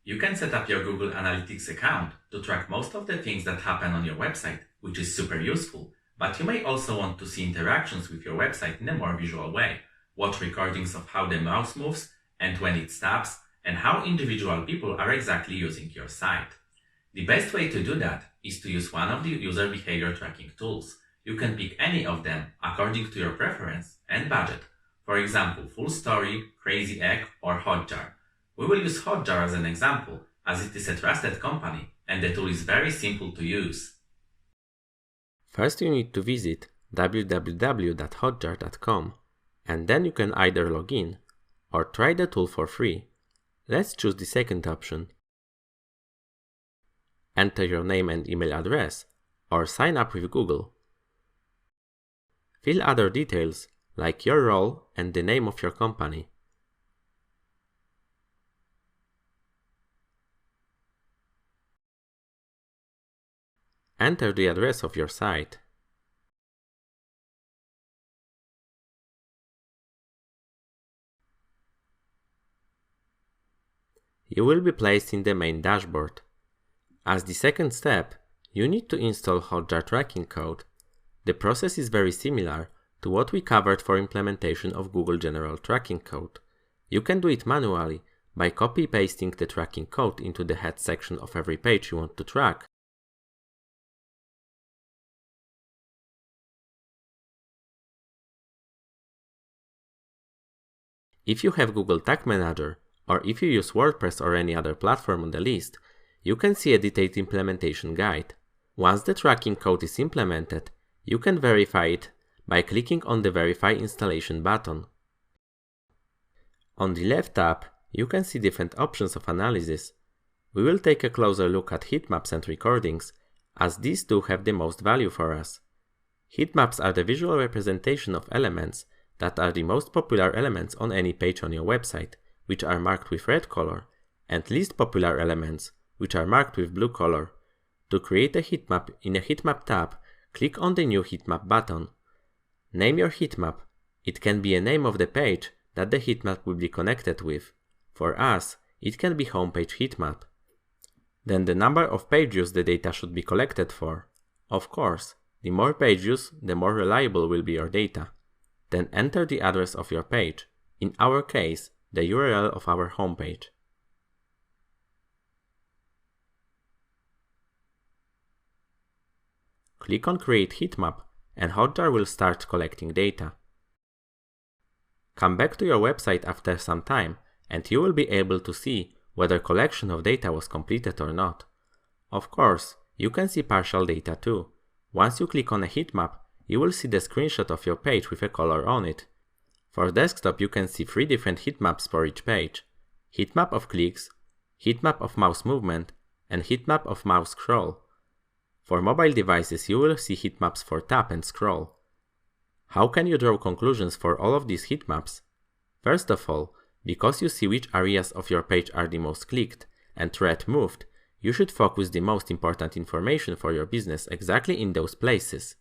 You can set up your Google Analytics account to track most of the things that happen on your website, which is super useful, but you may also want to see interactions with your website in a more visual way. Watch recordings of how the mouse moves and when it stops, and how individual people are exactly using your site. The best way to do that is to use one of the user behavior tracking tools. You can pick any of them according to your preference and budget. For example, Full Story, Crazy Egg, or Hotjar. We will use Hotjar as an example, as it is a trusted company and the tool is very simple to use. First you need to visit www.hotjar.com and then you can either log in or try the tool for free. Let's choose the second option. Enter your name and email address or sign up with Google. Fill other details like your role and the name of your company. Enter the address of your site. You will be placed in the main dashboard. As the second step, you need to install Hotjar tracking code. The process is very similar to what we covered for implementation of Google General Tracking Code. You can do it manually by copy-pasting the tracking code into the head section of every page you want to track. If you have Google Tag Manager, or if you use WordPress or any other platform on the list, you can see a detailed implementation guide. Once the tracking code is implemented, you can verify it by clicking on the Verify Installation button. On the left tab, you can see different options of analysis. We will take a closer look at heat maps and recordings, as these two have the most value for us. Heat maps are the visual representation of elements that are the most popular elements on any page on your website, which are marked with red color, and least popular elements, which are marked with blue color. To create a heat map in a heat map tab, click on the New Heat Map button. Name your heat map. It can be a name of the page that the heat map will be connected with. For us, it can be Homepage Heat Map. Then the number of page views the data should be collected for. Of course, the more page views, the more reliable will be your data. Then enter the address of your page, in our case, the URL of our homepage. Click on Create Heatmap and Hotjar will start collecting data. Come back to your website after some time and you will be able to see whether collection of data was completed or not. Of course, you can see partial data too. Once you click on a heatmap, you will see the screenshot of your page with a color on it. For desktop, you can see 3 different heatmaps for each page: heatmap of clicks, heatmap of mouse movement, and heatmap of mouse scroll. For mobile devices, you will see heatmaps for tap and scroll. How can you draw conclusions for all of these heatmaps? First of all, because you see which areas of your page are the most clicked and thread moved, you should focus the most important information for your business exactly in those places.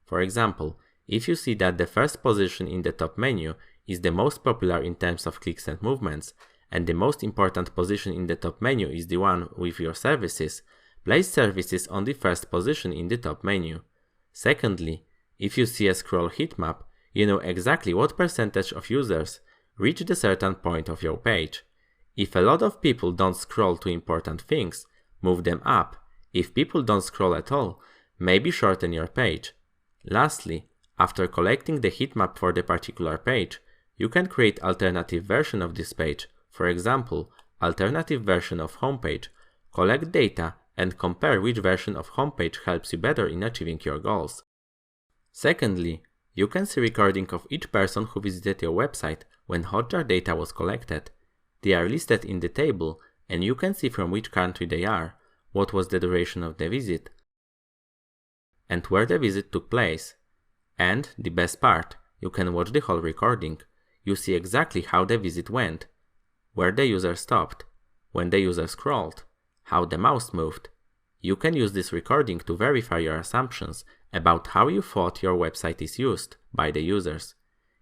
For example, if you see that the first position in the top menu is the most popular in terms of clicks and movements, and the most important position in the top menu is the one with your services, place services on the first position in the top menu. Secondly, if you see a scroll heatmap, you know exactly what percentage of users reach the certain point of your page. If a lot of people don't scroll to important things, move them up. If people don't scroll at all, maybe shorten your page. Lastly, after collecting the heatmap for the particular page, you can create alternative version of this page, for example, alternative version of homepage, collect data and compare which version of homepage helps you better in achieving your goals. Secondly, you can see recording of each person who visited your website when Hotjar data was collected. They are listed in the table and you can see from which country they are, what was the duration of the visit, and where the visit took place. And the best part, you can watch the whole recording. You see exactly how the visit went, where the user stopped, when the user scrolled, how the mouse moved. You can use this recording to verify your assumptions about how you thought your website is used by the users.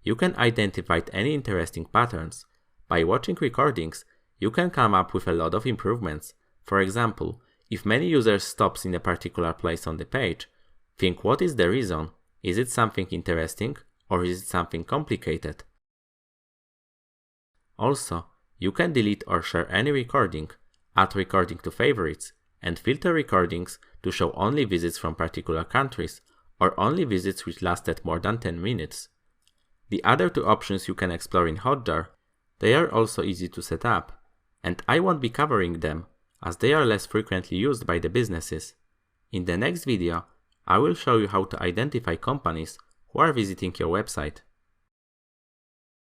You can identify any interesting patterns. By watching recordings, you can come up with a lot of improvements. For example, if many users stops in a particular place on the page, think what is the reason? Is it something interesting or is it something complicated? Also, you can delete or share any recording, add recording to favorites, and filter recordings to show only visits from particular countries or only visits which lasted more than 10 minutes. The other two options you can explore in Hotjar. They are also easy to set up, and I won't be covering them as they are less frequently used by the businesses. In the next video, I will show you how to identify companies who are visiting your website.